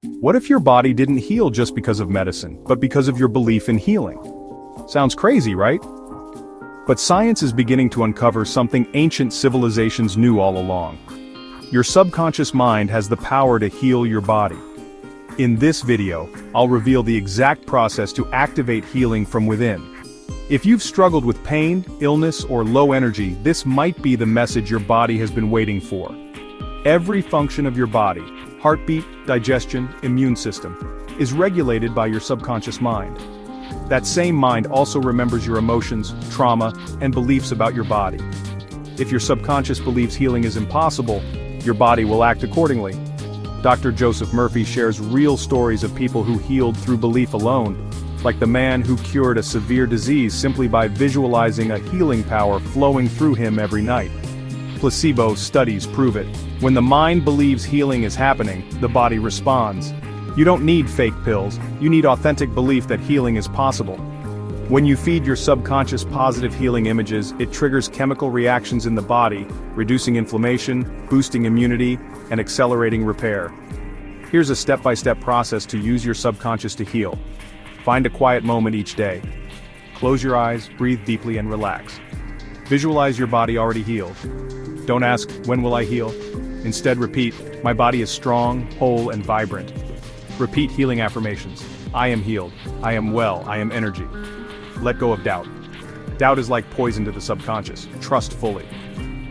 What if your body didn't heal just because of medicine, but because of your belief in healing? Sounds crazy, right? But science is beginning to uncover something ancient civilizations knew all along. Your subconscious mind has the power to heal your body. In this video, I'll reveal the exact process to activate healing from within. If you've struggled with pain, illness, or low energy, this might be the message your body has been waiting for. Every function of your body, heartbeat, digestion, immune system, is regulated by your subconscious mind. That same mind also remembers your emotions, trauma, and beliefs about your body. If your subconscious believes healing is impossible, your body will act accordingly. Dr. Joseph Murphy shares real stories of people who healed through belief alone, like the man who cured a severe disease simply by visualizing a healing power flowing through him every night. Placebo studies prove it. When the mind believes healing is happening, the body responds. You don't need fake pills, you need authentic belief that healing is possible. When you feed your subconscious positive healing images, it triggers chemical reactions in the body, reducing inflammation, boosting immunity, and accelerating repair. Here's a step-by-step process to use your subconscious to heal. Find a quiet moment each day. Close your eyes, breathe deeply, and relax. Visualize your body already healed. Don't ask, when will I heal? Instead repeat, my body is strong, whole, and vibrant. Repeat healing affirmations. I am healed. I am well. I am energy. Let go of doubt. Doubt is like poison to the subconscious. Trust fully.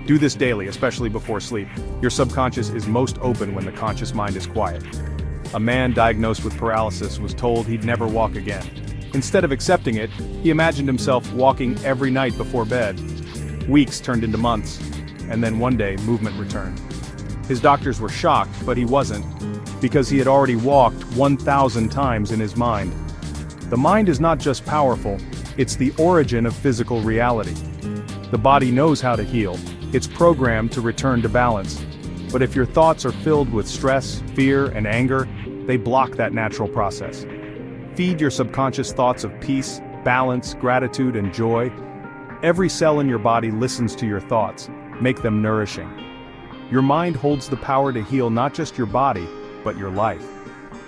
Do this daily, especially before sleep. Your subconscious is most open when the conscious mind is quiet. A man diagnosed with paralysis was told he'd never walk again. Instead of accepting it, he imagined himself walking every night before bed. Weeks turned into months, and then one day, movement returned. His doctors were shocked, but he wasn't, because he had already walked 1,000 times in his mind. The mind is not just powerful, it's the origin of physical reality. The body knows how to heal, it's programmed to return to balance. But if your thoughts are filled with stress, fear, and anger, they block that natural process. Feed your subconscious thoughts of peace, balance, gratitude, and joy. Every cell in your body listens to your thoughts. Make them nourishing. Your mind holds the power to heal not just your body, but your life.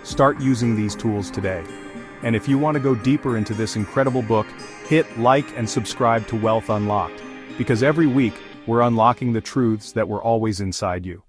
Start using these tools today. And if you want to go deeper into this incredible book, hit like and subscribe to Wealth Unlocked, because every week, we're unlocking the truths that were always inside you.